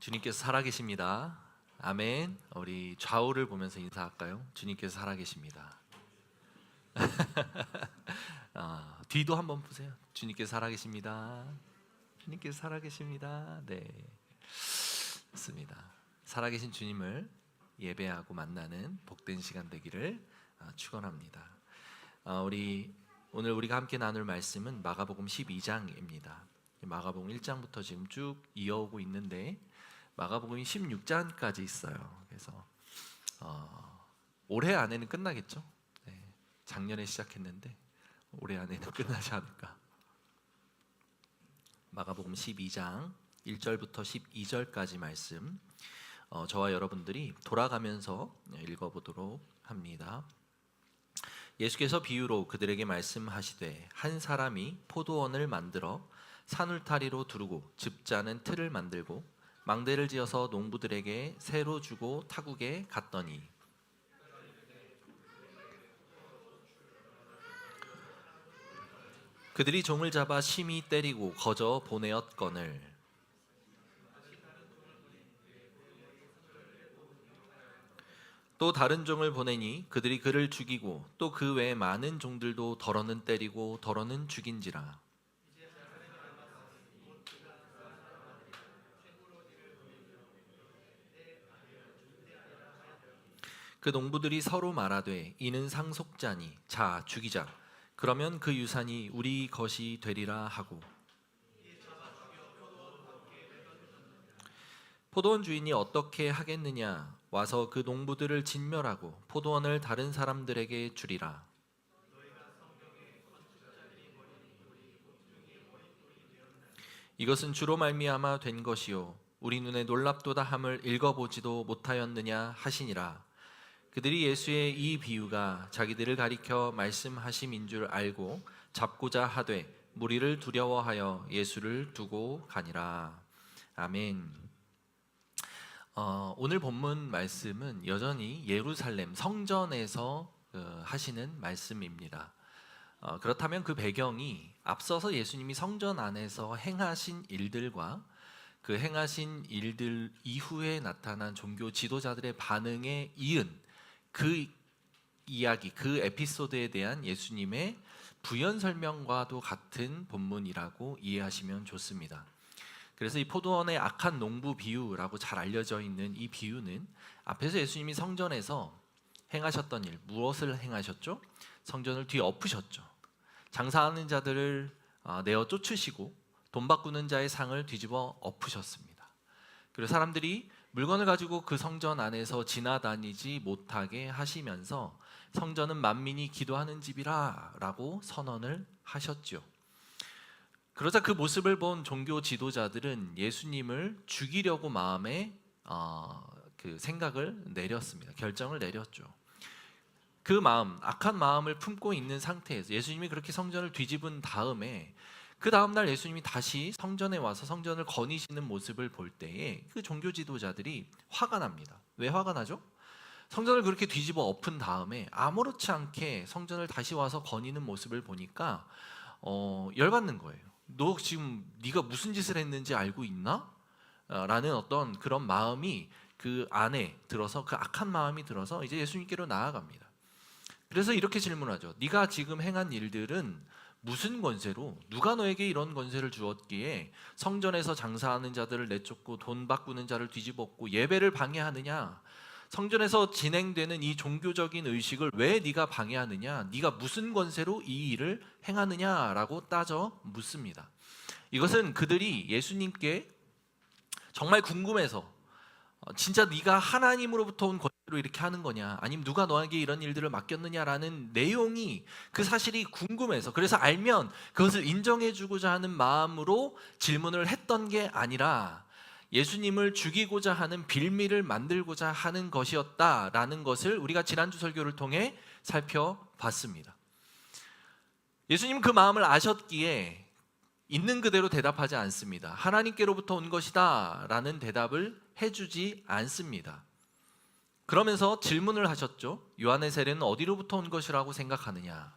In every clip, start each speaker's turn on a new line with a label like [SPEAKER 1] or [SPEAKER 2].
[SPEAKER 1] 주님께서 살아계십니다. 아멘. 우리 좌우를 보면서 인사할까요? 주님께서 살아계십니다. 뒤도 한번 보세요. 주님께서 살아계십니다. 주님께서 살아계십니다. 네, 좋습니다. 살아계신 주님을 예배하고 만나는 복된 시간 되기를 축원합니다. 오늘 우리가 함께 나눌 말씀은 마가복음 12장입니다. 마가복음 1장부터 지금 쭉 이어오고 있는데 마가복음이 16장까지 있어요. 그래서 올해 안에는 끝나겠죠. 네, 작년에 시작했는데 올해 안에는 끝나지 않을까. 마가복음 12장 1절부터 12절까지 말씀 저와 여러분들이 돌아가면서 읽어보도록 합니다. 예수께서 비유로 그들에게 말씀하시되 한 사람이 포도원을 만들어 산울타리로 두르고 즙자는 틀을 만들고 망대를 지어서 농부들에게 새로 주고 타국에 갔더니 그들이 종을 잡아 심히 때리고 거저 보내었거늘 또 다른 종을 보내니 그들이 그를 죽이고 또 그 외에 많은 종들도 더러는 때리고 더러는 죽인지라. 그 농부들이 서로 말하되 이는 상속자니 자 죽이자 그러면 그 유산이 우리 것이 되리라 하고 포도원 주인이 어떻게 하겠느냐 와서 그 농부들을 진멸하고 포도원을 다른 사람들에게 주리라. 이것은 주로 말미암아 된 것이요 우리 눈에 놀랍도다 함을 읽어보지도 못하였느냐 하시니라. 그들이 예수의 이 비유가 자기들을 가리켜 말씀하심인 줄 알고 잡고자 하되 무리를 두려워하여 예수를 두고 가니라. 아멘. 오늘 본문 말씀은 여전히 예루살렘 성전에서 하시는 말씀입니다. 그렇다면 그 배경이 앞서서 예수님이 성전 안에서 행하신 일들과 그 행하신 일들 이후에 나타난 종교 지도자들의 반응에 이은 그 이야기, 그 에피소드에 대한 예수님의 부연 설명과도 같은 본문이라고 이해하시면 좋습니다. 그래서 이 포도원의 악한 농부 비유라고 잘 알려져 있는 이 비유는 앞에서 예수님이 성전에서 행하셨던 일, 무엇을 행하셨죠? 성전을 뒤엎으셨죠. 장사하는 자들을 내어 쫓으시고 돈 바꾸는 자의 상을 뒤집어 엎으셨습니다. 그리고 사람들이 물건을 가지고 그 성전 안에서 지나다니지 못하게 하시면서 성전은 만민이 기도하는 집이라 라고 선언을 하셨죠. 그러자 그 모습을 본 종교 지도자들은 예수님을 죽이려고 마음에 그 생각을 내렸습니다. 결정을 내렸죠. 그 마음, 악한 마음을 품고 있는 상태에서 예수님이 그렇게 성전을 뒤집은 다음에 그 다음날 예수님이 다시 성전에 와서 성전을 거니시는 모습을 볼 때에 그 종교 지도자들이 화가 납니다. 왜 화가 나죠? 성전을 그렇게 뒤집어 엎은 다음에 아무렇지 않게 성전을 다시 와서 거니는 모습을 보니까 열받는 거예요. 너 지금 네가 무슨 짓을 했는지 알고 있나? 라는 어떤 그런 마음이 그 안에 들어서, 그 악한 마음이 들어서 이제 예수님께로 나아갑니다. 그래서 이렇게 질문하죠. 네가 지금 행한 일들은 무슨 권세로, 누가 너에게 이런 권세를 주었기에 성전에서 장사하는 자들을 내쫓고 돈 바꾸는 자를 뒤집었고 예배를 방해하느냐? 성전에서 진행되는 이 종교적인 의식을 왜 네가 방해하느냐? 네가 무슨 권세로 이 일을 행하느냐라고 따져 묻습니다. 이것은 그들이 예수님께 정말 궁금해서 진짜 네가 하나님으로부터 온 권세로 이렇게 하는 거냐, 아니면 누가 너에게 이런 일들을 맡겼느냐라는 내용이, 그 사실이 궁금해서, 그래서 알면 그것을 인정해주고자 하는 마음으로 질문을 했던 게 아니라 예수님을 죽이고자 하는 빌미를 만들고자 하는 것이었다라는 것을 우리가 지난주 설교를 통해 살펴봤습니다. 예수님은 그 마음을 아셨기에 있는 그대로 대답하지 않습니다. 하나님께로부터 온 것이다 라는 대답을 해주지 않습니다. 그러면서 질문을 하셨죠. 요한의 세례는 어디로부터 온 것이라고 생각하느냐?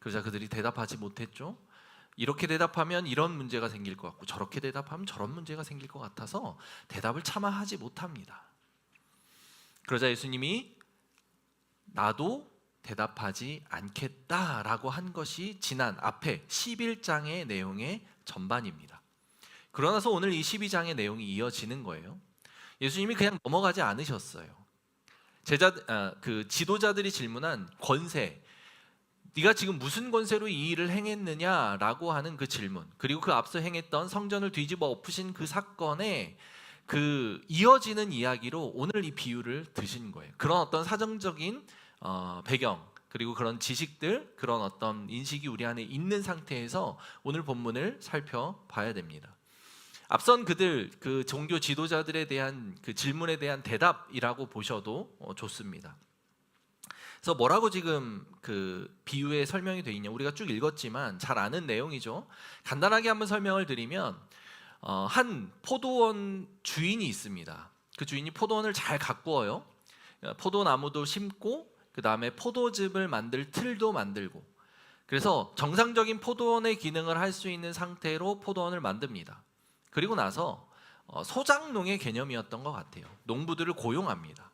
[SPEAKER 1] 그러자 그들이 대답하지 못했죠. 이렇게 대답하면 이런 문제가 생길 것 같고 저렇게 대답하면 저런 문제가 생길 것 같아서 대답을 차마 하지 못합니다. 그러자 예수님이 나도 대답하지 않겠다라고 한 것이 지난 앞에 11장의 내용의 전반입니다. 그러나서 오늘 이 12장의 내용이 이어지는 거예요. 예수님이 그냥 넘어가지 않으셨어요. 지도자들이 질문한 권세, 네가 지금 무슨 권세로 이 일을 행했느냐라고 하는 그 질문, 그리고 그 앞서 행했던 성전을 뒤집어 엎으신 그 사건에 그 이어지는 이야기로 오늘 이 비유를 드신 거예요. 그런 어떤 사정적인 배경, 그리고 그런 지식들, 그런 어떤 인식이 우리 안에 있는 상태에서 오늘 본문을 살펴봐야 됩니다. 앞선 그 종교 지도자들에 대한 그 질문에 대한 대답이라고 보셔도 좋습니다. 그래서 뭐라고 지금 그 비유에 설명이 되어 있냐, 우리가 쭉 읽었지만 잘 아는 내용이죠. 간단하게 한번 설명을 드리면 한 포도원 주인이 있습니다. 그 주인이 포도원을 잘 가꾸어요. 포도나무도 심고 그 다음에 포도즙을 만들 틀도 만들고, 그래서 정상적인 포도원의 기능을 할 수 있는 상태로 포도원을 만듭니다. 그리고 나서 소작농의 개념이었던 것 같아요. 농부들을 고용합니다.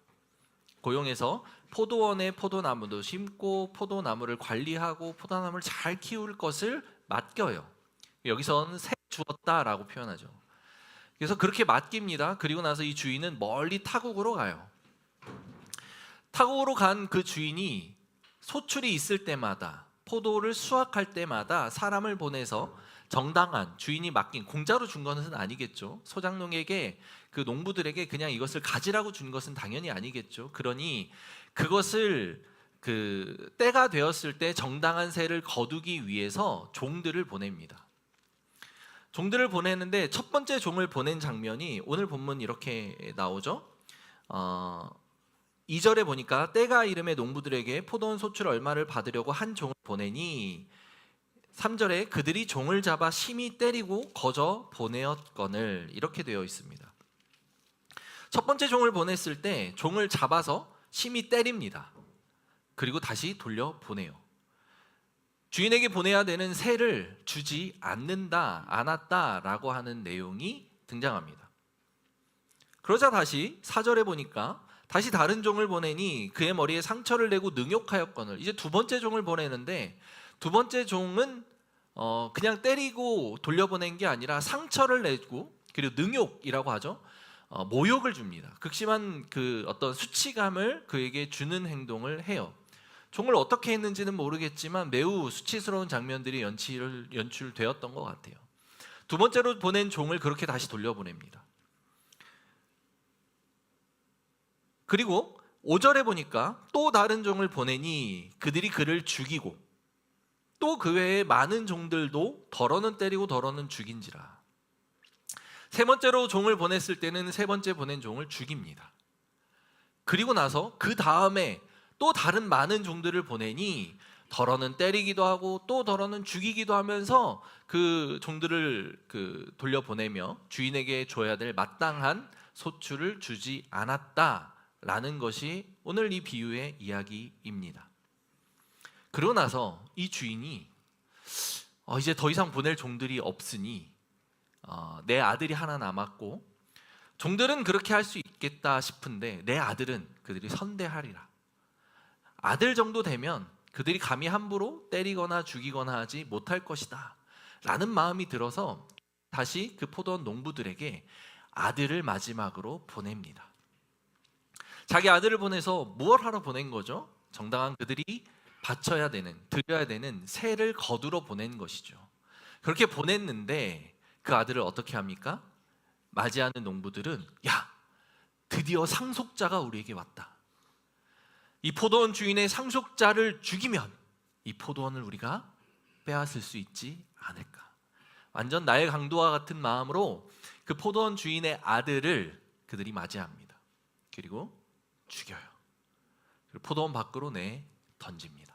[SPEAKER 1] 고용해서 포도원에 포도나무도 심고 포도나무를 관리하고 포도나무를 잘 키울 것을 맡겨요. 여기서는 세 주었다라고 표현하죠. 그래서 그렇게 맡깁니다. 그리고 나서 이 주인은 멀리 타국으로 가요. 타국으로 간 그 주인이 소출이 있을 때마다, 포도를 수확할 때마다 사람을 보내서 정당한, 주인이 맡긴, 공짜로 준 것은 아니겠죠. 소작농에게, 그 농부들에게 그냥 이것을 가지라고 준 것은 당연히 아니겠죠. 그러니 그것을 그 때가 되었을 때 정당한 세를 거두기 위해서 종들을 보냅니다. 종들을 보내는데 첫 번째 종을 보낸 장면이 오늘 본문 이렇게 나오죠. 2절에 보니까 때가 이름에 농부들에게 포도원 소출 얼마를 받으려고 한 종을 보내니, 3절에 그들이 종을 잡아 심히 때리고 거저 보내었거늘, 이렇게 되어 있습니다. 첫 번째 종을 보냈을 때 종을 잡아서 심히 때립니다. 그리고 다시 돌려보내요. 주인에게 보내야 되는 세를 주지 않았다라고 하는 내용이 등장합니다. 그러자 다시 4절에 보니까 다시 다른 종을 보내니 그의 머리에 상처를 내고 능욕하였거늘, 이제 두 번째 종을 보내는데 두 번째 종은 그냥 때리고 돌려보낸 게 아니라 상처를 내고, 그리고 능욕이라고 하죠. 모욕을 줍니다. 극심한 그 어떤 수치감을 그에게 주는 행동을 해요. 종을 어떻게 했는지는 모르겠지만 매우 수치스러운 장면들이 연출되었던 것 같아요. 두 번째로 보낸 종을 그렇게 다시 돌려보냅니다. 그리고 5절에 보니까 또 다른 종을 보내니 그들이 그를 죽이고 또 그 외에 많은 종들도 덜어는 때리고 덜어는 죽인지라. 세 번째로 종을 보냈을 때는 세 번째 보낸 종을 죽입니다. 그리고 나서 그 다음에 또 다른 많은 종들을 보내니 덜어는 때리기도 하고 또 덜어는 죽이기도 하면서 그 종들을 돌려보내며 주인에게 줘야 될 마땅한 소출을 주지 않았다라는 것이 오늘 이 비유의 이야기입니다. 그러고 나서 이 주인이 이제 더 이상 보낼 종들이 없으니 내 아들이 하나 남았고, 종들은 그렇게 할 수 있겠다 싶은데 내 아들은 그들이 선대하리라. 아들 정도 되면 그들이 감히 함부로 때리거나 죽이거나 하지 못할 것이다 라는 마음이 들어서 다시 그 포도원 농부들에게 아들을 마지막으로 보냅니다. 자기 아들을 보내서 무엇 하러 보낸 거죠? 정당한 그들이 바쳐야 되는, 드려야 되는 세를 거두러 보낸 것이죠. 그렇게 보냈는데 그 아들을 어떻게 합니까? 맞이하는 농부들은 야, 드디어 상속자가 우리에게 왔다. 이 포도원 주인의 상속자를 죽이면 이 포도원을 우리가 빼앗을 수 있지 않을까. 완전 나의 강도와 같은 마음으로 그 포도원 주인의 아들을 그들이 맞이합니다. 그리고 죽여요. 그리고 포도원 밖으로 던집니다.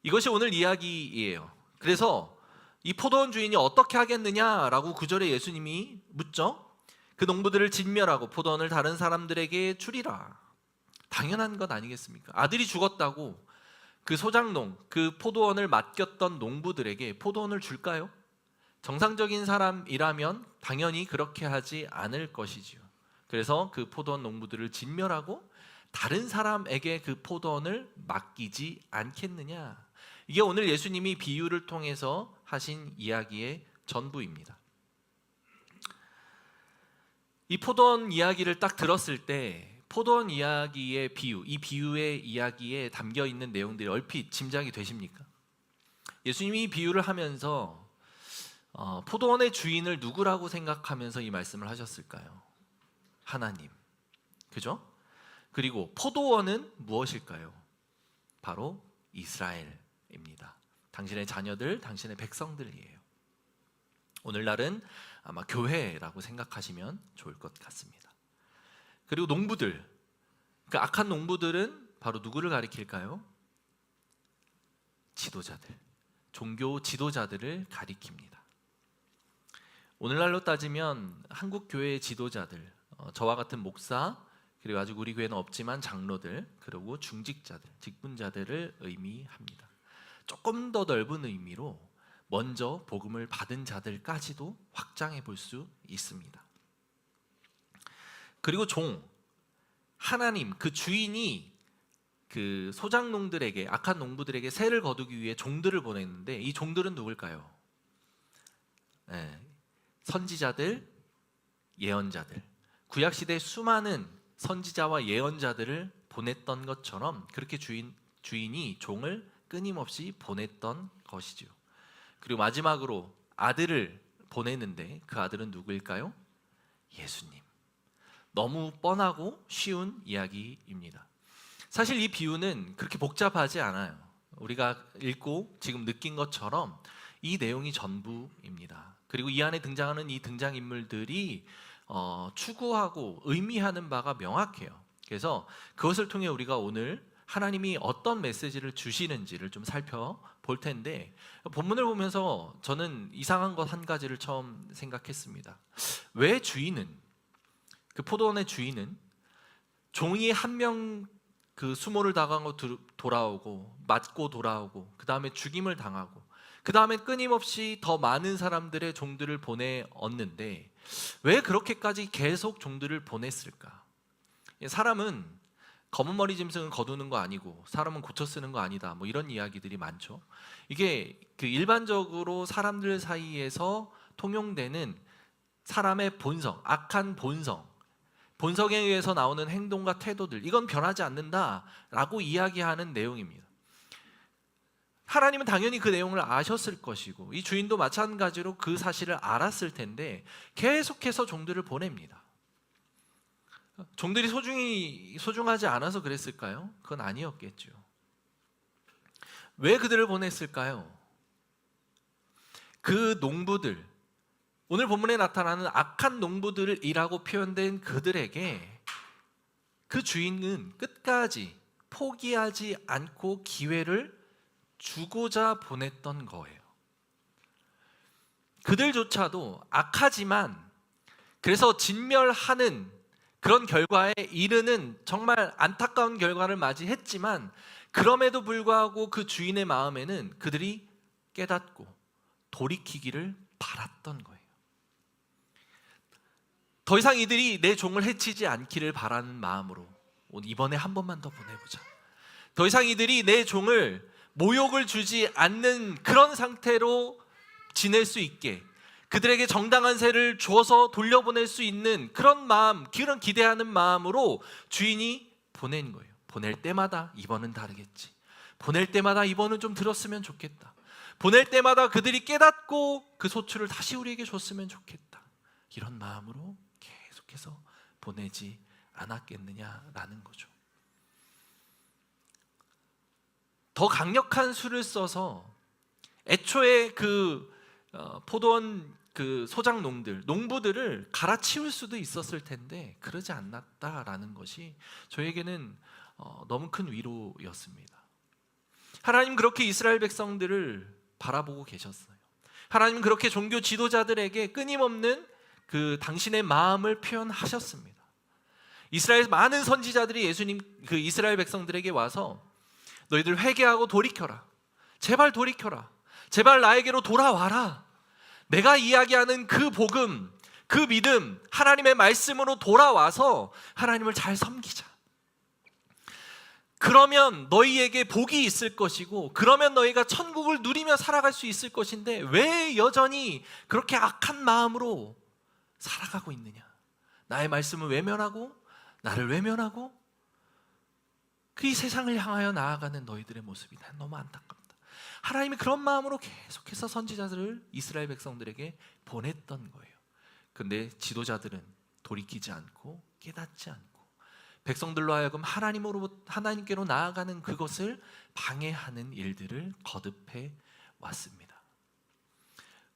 [SPEAKER 1] 이것이 오늘 이야기예요. 그래서 이 포도원 주인이 어떻게 하겠느냐라고 9절에 예수님이 묻죠. 그 농부들을 진멸하고 포도원을 다른 사람들에게 주리라. 당연한 것 아니겠습니까? 아들이 죽었다고 그 소작농, 그 포도원을 맡겼던 농부들에게 포도원을 줄까요? 정상적인 사람이라면 당연히 그렇게 하지 않을 것이지요. 그래서 그 포도원 농부들을 진멸하고 다른 사람에게 그 포도원을 맡기지 않겠느냐. 이게 오늘 예수님이 비유를 통해서 하신 이야기의 전부입니다. 이 포도원 이야기를 딱 들었을 때 포도원 이야기의 비유, 이 비유의 이야기에 담겨 있는 내용들이 얼핏 짐작이 되십니까? 예수님이 이 비유를 하면서 포도원의 주인을 누구라고 생각하면서 이 말씀을 하셨을까요? 하나님, 그죠? 그리고 포도원은 무엇일까요? 바로 이스라엘입니다. 당신의 자녀들, 당신의 백성들이에요. 오늘날은 아마 교회라고 생각하시면 좋을 것 같습니다. 그리고 농부들, 그 악한 농부들은 바로 누구를 가리킬까요? 지도자들, 종교 지도자들을 가리킵니다. 오늘날로 따지면 한국 교회의 지도자들, 저와 같은 목사, 그리고 아직 우리 교회는 없지만 장로들, 그리고 중직자들, 직분자들을 의미합니다. 조금 더 넓은 의미로 먼저 복음을 받은 자들까지도 확장해 볼 수 있습니다. 그리고 종, 하나님, 그 주인이 그 소작농들에게, 악한 농부들에게 세를 거두기 위해 종들을 보냈는데 이 종들은 누굴까요? 선지자들, 예언자들. 구약시대 수많은 선지자와 예언자들을 보냈던 것처럼 그렇게 주인이 종을 끊임없이 보냈던 것이죠. 그리고 마지막으로 아들을 보내는데 그 아들은 누구일까요? 예수님. 너무 뻔하고 쉬운 이야기입니다. 사실 이 비유는 그렇게 복잡하지 않아요. 우리가 읽고 지금 느낀 것처럼 이 내용이 전부입니다. 그리고 이 안에 등장하는 이 등장인물들이 추구하고 의미하는 바가 명확해요. 그래서 그것을 통해 우리가 오늘 하나님이 어떤 메시지를 주시는지를 좀 살펴볼 텐데, 본문을 보면서 저는 이상한 것 한 가지를 처음 생각했습니다. 왜 주인은, 그 포도원의 주인은 종이 한 명 그 수모를 당하고 돌아오고 맞고 돌아오고 그 다음에 죽임을 당하고 그 다음에 끊임없이 더 많은 사람들의 종들을 보내었는데 왜 그렇게까지 계속 종들을 보냈을까? 사람은 검은 머리 짐승은 거두는 거 아니고 사람은 고쳐 쓰는 거 아니다, 뭐 이런 이야기들이 많죠. 이게 그 일반적으로 사람들 사이에서 통용되는 사람의 본성, 악한 본성에 의해서 나오는 행동과 태도들, 이건 변하지 않는다라고 이야기하는 내용입니다. 하나님은 당연히 그 내용을 아셨을 것이고 이 주인도 마찬가지로 그 사실을 알았을 텐데 계속해서 종들을 보냅니다. 종들이 소중하지 않아서 그랬을까요? 그건 아니었겠죠. 왜 그들을 보냈을까요? 그 농부들, 오늘 본문에 나타나는 악한 농부들이라고 표현된 그들에게 그 주인은 끝까지 포기하지 않고 기회를 주고자 보냈던 거예요. 그들조차도 악하지만 그래서 진멸하는 그런 결과에 이르는 정말 안타까운 결과를 맞이했지만 그럼에도 불구하고 그 주인의 마음에는 그들이 깨닫고 돌이키기를 바랐던 거예요. 더 이상 이들이 내 종을 해치지 않기를 바라는 마음으로 이번에 한 번만 더 보내보자. 더 이상 이들이 내 종을 모욕을 주지 않는 그런 상태로 지낼 수 있게, 그들에게 정당한 세를 줘서 돌려보낼 수 있는 그런 마음, 그런 기대하는 마음으로 주인이 보낸 거예요. 보낼 때마다 이번은 다르겠지. 보낼 때마다 이번은 좀 들었으면 좋겠다. 보낼 때마다 그들이 깨닫고 그 소출을 다시 우리에게 줬으면 좋겠다. 이런 마음으로 계속해서 보내지 않았겠느냐라는 거죠. 더 강력한 수를 써서 애초에 그 포도원 그 농부들을 갈아치울 수도 있었을 텐데 그러지 않았다라는 것이 저에게는 너무 큰 위로였습니다. 하나님 그렇게 이스라엘 백성들을 바라보고 계셨어요. 하나님 그렇게 종교 지도자들에게 끊임없는 그 당신의 마음을 표현하셨습니다. 이스라엘 많은 선지자들이 예수님 그 이스라엘 백성들에게 와서 너희들 회개하고 돌이켜라. 제발 돌이켜라. 제발 나에게로 돌아와라. 내가 이야기하는 그 복음, 그 믿음, 하나님의 말씀으로 돌아와서 하나님을 잘 섬기자. 그러면 너희에게 복이 있을 것이고, 그러면 너희가 천국을 누리며 살아갈 수 있을 것인데 왜 여전히 그렇게 악한 마음으로 살아가고 있느냐? 나의 말씀을 외면하고 나를 외면하고 그 이 세상을 향하여 나아가는 너희들의 모습이 난 너무 안타깝다. 하나님이 그런 마음으로 계속해서 선지자들을 이스라엘 백성들에게 보냈던 거예요. 그런데 지도자들은 돌이키지 않고 깨닫지 않고 백성들로 하여금 하나님께로 나아가는 그것을 방해하는 일들을 거듭해 왔습니다.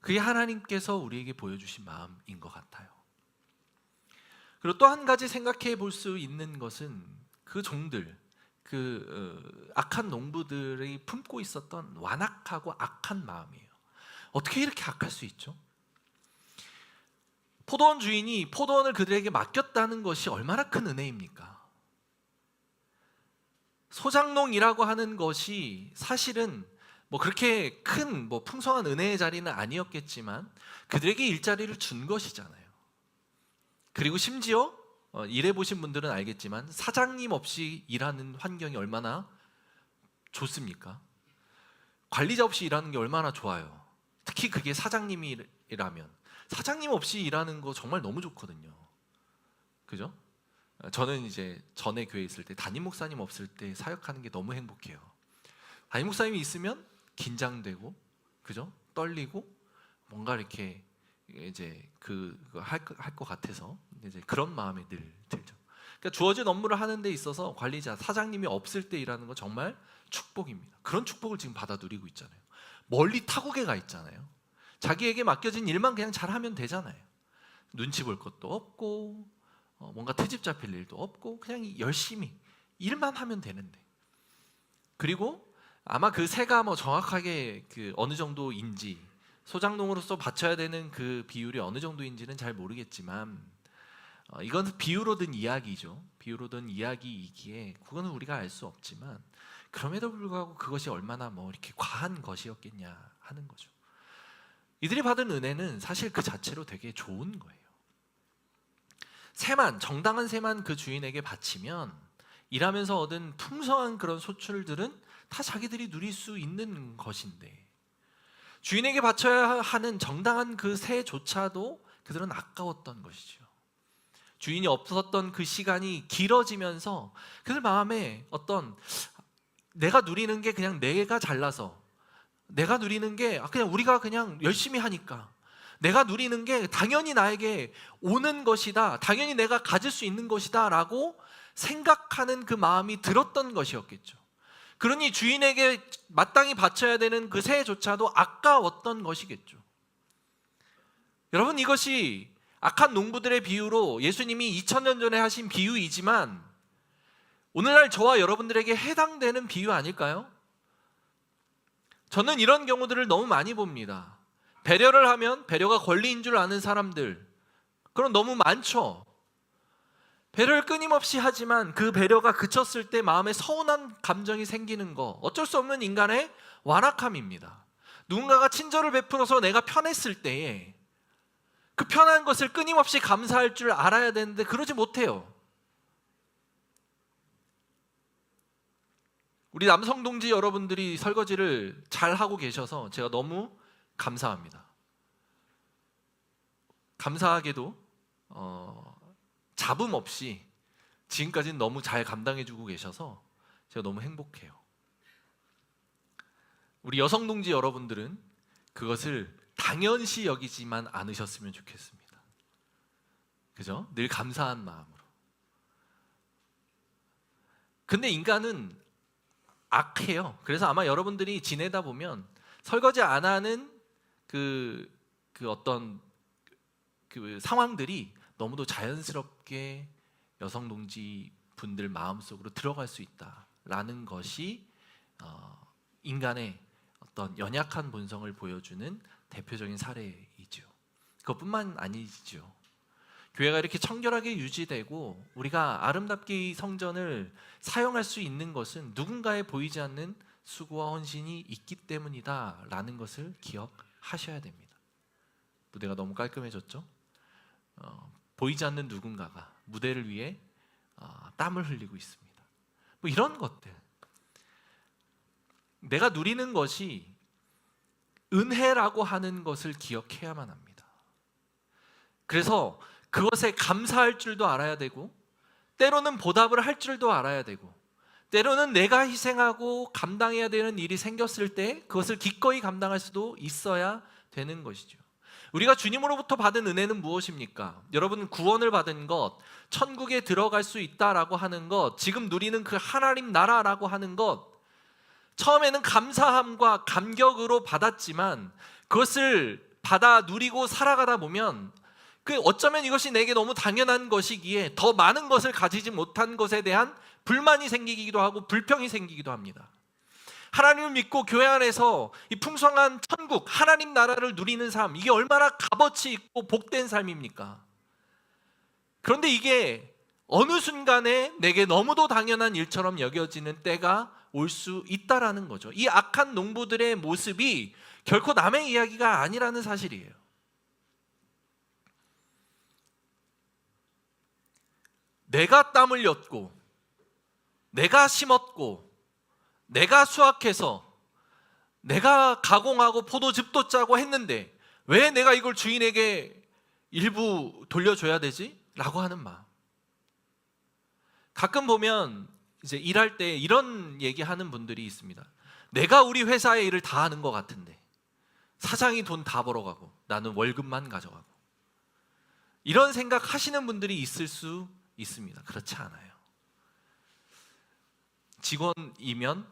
[SPEAKER 1] 그게 하나님께서 우리에게 보여주신 마음인 것 같아요. 그리고 또 한 가지 생각해 볼 수 있는 것은 그 종들, 악한 농부들이 품고 있었던 완악하고 악한 마음이에요. 어떻게 이렇게 악할 수 있죠? 포도원 주인이 포도원을 그들에게 맡겼다는 것이 얼마나 큰 은혜입니까? 소장농이라고 하는 것이 사실은 그렇게 큰 풍성한 은혜의 자리는 아니었겠지만 그들에게 일자리를 준 것이잖아요. 그리고 심지어 일해보신 분들은 알겠지만 사장님 없이 일하는 환경이 얼마나 좋습니까? 관리자 없이 일하는 게 얼마나 좋아요. 특히 그게 사장님이라면 사장님 없이 일하는 거 정말 너무 좋거든요. 그죠? 저는 이제 전에 교회에 있을 때 담임 목사님 없을 때 사역하는 게 너무 행복해요. 담임 목사님이 있으면 긴장되고, 그죠? 떨리고, 뭔가 이렇게 이제 할 것 같아서 이제 그런 마음이 늘 들죠. 그러니까 주어진 업무를 하는 데 있어서 관리자, 사장님이 없을 때 일하는 건 정말 축복입니다. 그런 축복을 지금 받아 누리고 있잖아요. 멀리 타국에 가 있잖아요. 자기에게 맡겨진 일만 그냥 잘하면 되잖아요. 눈치 볼 것도 없고 뭔가 트집 잡힐 일도 없고 그냥 열심히 일만 하면 되는데, 그리고 아마 그 새가 정확하게 어느 정도인지 소장농으로서 바쳐야 되는 그 비율이 어느 정도인지는 잘 모르겠지만 이건 비유로 든 이야기죠. 비유로 든 이야기이기에 그거는 우리가 알 수 없지만 그럼에도 불구하고 그것이 얼마나 이렇게 과한 것이었겠냐 하는 거죠. 이들이 받은 은혜는 사실 그 자체로 되게 좋은 거예요. 정당한 새만 그 주인에게 바치면 일하면서 얻은 풍성한 그런 소출들은 다 자기들이 누릴 수 있는 것인데, 주인에게 바쳐야 하는 정당한 그 새조차도 그들은 아까웠던 것이죠. 주인이 없었던 그 시간이 길어지면서 그들 마음에 내가 누리는 게 그냥 내가 잘나서, 내가 누리는 게 그냥 우리가 그냥 열심히 하니까, 내가 누리는 게 당연히 나에게 오는 것이다, 당연히 내가 가질 수 있는 것이다 라고 생각하는 그 마음이 들었던 것이었겠죠. 그러니 주인에게 마땅히 바쳐야 되는 그 새조차도 아까웠던 것이겠죠. 여러분, 이것이 악한 농부들의 비유로 예수님이 2000년 전에 하신 비유이지만 오늘날 저와 여러분들에게 해당되는 비유 아닐까요? 저는 이런 경우들을 너무 많이 봅니다. 배려를 하면 배려가 권리인 줄 아는 사람들, 그럼 너무 많죠. 배려를 끊임없이 하지만 그 배려가 그쳤을 때 마음에 서운한 감정이 생기는 거, 어쩔 수 없는 인간의 완악함입니다. 누군가가 친절을 베풀어서 내가 편했을 때에 그 편한 것을 끊임없이 감사할 줄 알아야 되는데 그러지 못해요. 우리 남성 동지 여러분들이 설거지를 잘 하고 계셔서 제가 너무 감사합니다. 감사하게도 잡음 없이 지금까지는 너무 잘 감당해주고 계셔서 제가 너무 행복해요. 우리 여성 동지 여러분들은 그것을 당연시 여기지만 않으셨으면 좋겠습니다. 그죠? 늘 감사한 마음으로. 근데 인간은 악해요. 그래서 아마 여러분들이 지내다 보면 설거지 안 하는 그 어떤 그 상황들이 너무도 자연스럽게 여성 동지 분들 마음속으로 들어갈 수 있다라는 것이 인간의 어떤 연약한 본성을 보여주는 대표적인 사례이죠. 그것뿐만 아니죠. 교회가 이렇게 청결하게 유지되고 우리가 아름답게 이 성전을 사용할 수 있는 것은 누군가의 보이지 않는 수고와 헌신이 있기 때문이다 라는 것을 기억하셔야 됩니다. 무대가 너무 깔끔해졌죠? 보이지 않는 누군가가 무대를 위해 땀을 흘리고 있습니다. 뭐 이런 것들, 내가 누리는 것이 은혜라고 하는 것을 기억해야만 합니다. 그래서 그것에 감사할 줄도 알아야 되고, 때로는 보답을 할 줄도 알아야 되고, 때로는 내가 희생하고 감당해야 되는 일이 생겼을 때 그것을 기꺼이 감당할 수도 있어야 되는 것이죠. 우리가 주님으로부터 받은 은혜는 무엇입니까? 여러분, 구원을 받은 것, 천국에 들어갈 수 있다라고 하는 것, 지금 누리는 그 하나님 나라라고 하는 것, 처음에는 감사함과 감격으로 받았지만 그것을 받아 누리고 살아가다 보면 어쩌면 이것이 내게 너무 당연한 것이기에 더 많은 것을 가지지 못한 것에 대한 불만이 생기기도 하고 불평이 생기기도 합니다. 하나님을 믿고 교회 안에서 이 풍성한 천국, 하나님 나라를 누리는 삶, 이게 얼마나 값어치 있고 복된 삶입니까? 그런데 이게 어느 순간에 내게 너무도 당연한 일처럼 여겨지는 때가 올 수 있다라는 거죠. 이 악한 농부들의 모습이 결코 남의 이야기가 아니라는 사실이에요. 내가 땀 흘렸고, 내가 심었고, 내가 수확해서, 내가 가공하고 포도즙도 짜고 했는데 왜 내가 이걸 주인에게 일부 돌려줘야 되지? 라고 하는 마음. 가끔 보면 이제 일할 때 이런 얘기하는 분들이 있습니다. 내가 우리 회사의 일을 다 하는 것 같은데 사장이 돈 다 벌어가고 나는 월급만 가져가고, 이런 생각 하시는 분들이 있을 수 있습니다. 그렇지 않아요. 직원이면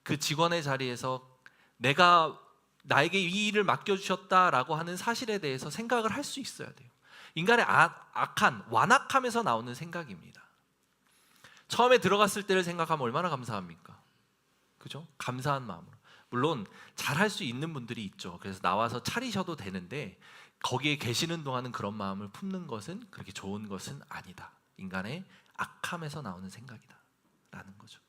[SPEAKER 1] 그 직원의 자리에서 내가 나에게 이 일을 맡겨주셨다라고 하는 사실에 대해서 생각을 할 수 있어야 돼요. 인간의 악한, 완악함에서 나오는 생각입니다. 처음에 들어갔을 때를 생각하면 얼마나 감사합니까? 그죠? 감사한 마음으로. 물론 잘할 수 있는 분들이 있죠. 그래서 나와서 차리셔도 되는데 거기에 계시는 동안은 그런 마음을 품는 것은 그렇게 좋은 것은 아니다. 인간의 악함에서 나오는 생각이다 라는 거죠.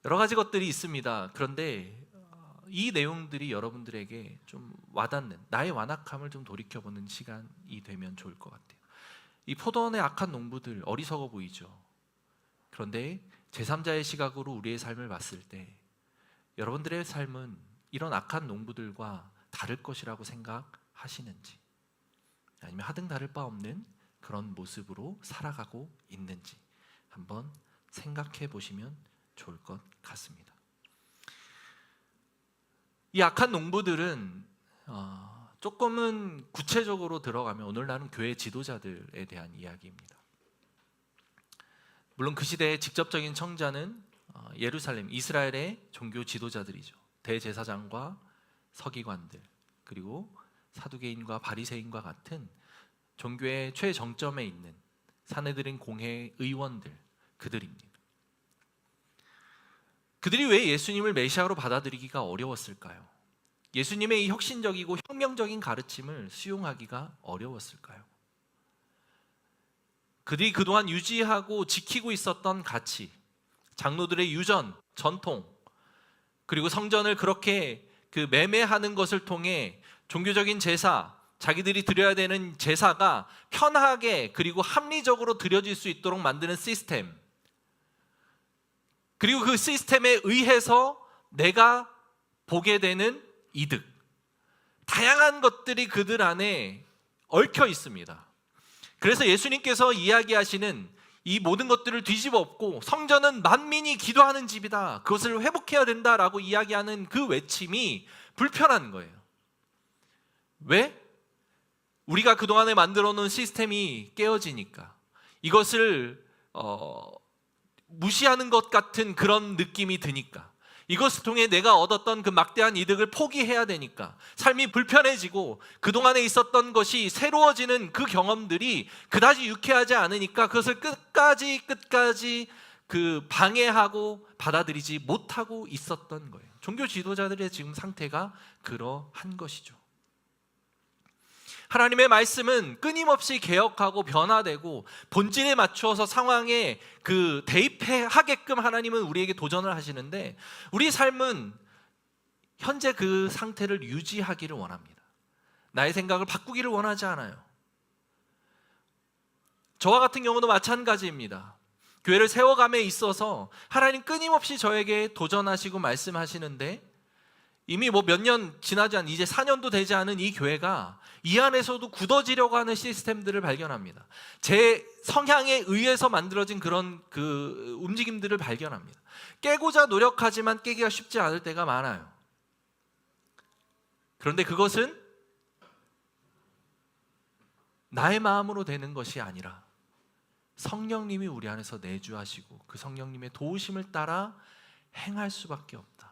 [SPEAKER 1] 여러 가지 것들이 있습니다. 그런데 이 내용들이 여러분들에게 좀 와닿는, 나의 완악함을 좀 돌이켜보는 시간이 되면 좋을 것 같아요. 이 포도원의 악한 농부들 어리석어 보이죠. 그런데 제3자의 시각으로 우리의 삶을 봤을 때 여러분들의 삶은 이런 악한 농부들과 다를 것이라고 생각하시는지, 아니면 하등 다를 바 없는 그런 모습으로 살아가고 있는지 한번 생각해 보시면 좋을 것 같습니다. 이 악한 농부들은 조금은 구체적으로 들어가면 오늘날은 교회 지도자들에 대한 이야기입니다. 물론 그 시대의 직접적인 청자는 예루살렘, 이스라엘의 종교 지도자들이죠. 대제사장과 서기관들, 그리고 사두개인과 바리새인과 같은 종교의 최정점에 있는 사내들인 공회 의원들, 그들입니다. 그들이 왜 예수님을 메시아로 받아들이기가 어려웠을까요? 예수님의 이 혁신적이고 혁명적인 가르침을 수용하기가 어려웠을까요? 그들이 그동안 유지하고 지키고 있었던 가치, 장로들의 유전, 전통, 그리고 성전을 그렇게 매매하는 것을 통해 종교적인 제사, 자기들이 드려야 되는 제사가 편하게 그리고 합리적으로 드려질 수 있도록 만드는 시스템, 그리고 그 시스템에 의해서 내가 보게 되는 이득, 다양한 것들이 그들 안에 얽혀 있습니다. 그래서 예수님께서 이야기하시는 이 모든 것들을 뒤집어 엎고 성전은 만민이 기도하는 집이다, 그것을 회복해야 된다라고 이야기하는 그 외침이 불편한 거예요. 왜? 우리가 그동안에 만들어 놓은 시스템이 깨어지니까, 이것을 무시하는 것 같은 그런 느낌이 드니까, 이것을 통해 내가 얻었던 그 막대한 이득을 포기해야 되니까 삶이 불편해지고 그동안에 있었던 것이 새로워지는 그 경험들이 그다지 유쾌하지 않으니까 그것을 끝까지 방해하고 받아들이지 못하고 있었던 거예요. 종교 지도자들의 지금 상태가 그러한 것이죠. 하나님의 말씀은 끊임없이 개혁하고 변화되고 본질에 맞추어서 상황에 대입하게끔 하나님은 우리에게 도전을 하시는데, 우리 삶은 현재 그 상태를 유지하기를 원합니다. 나의 생각을 바꾸기를 원하지 않아요. 저와 같은 경우도 마찬가지입니다. 교회를 세워감에 있어서 하나님 끊임없이 저에게 도전하시고 말씀하시는데, 이미 몇 년 지나지 않은, 이제 4년도 되지 않은 이 교회가 이 안에서도 굳어지려고 하는 시스템들을 발견합니다. 제 성향에 의해서 만들어진 그런 움직임들을 발견합니다. 깨고자 노력하지만 깨기가 쉽지 않을 때가 많아요. 그런데 그것은 나의 마음으로 되는 것이 아니라 성령님이 우리 안에서 내주하시고 그 성령님의 도우심을 따라 행할 수밖에 없다.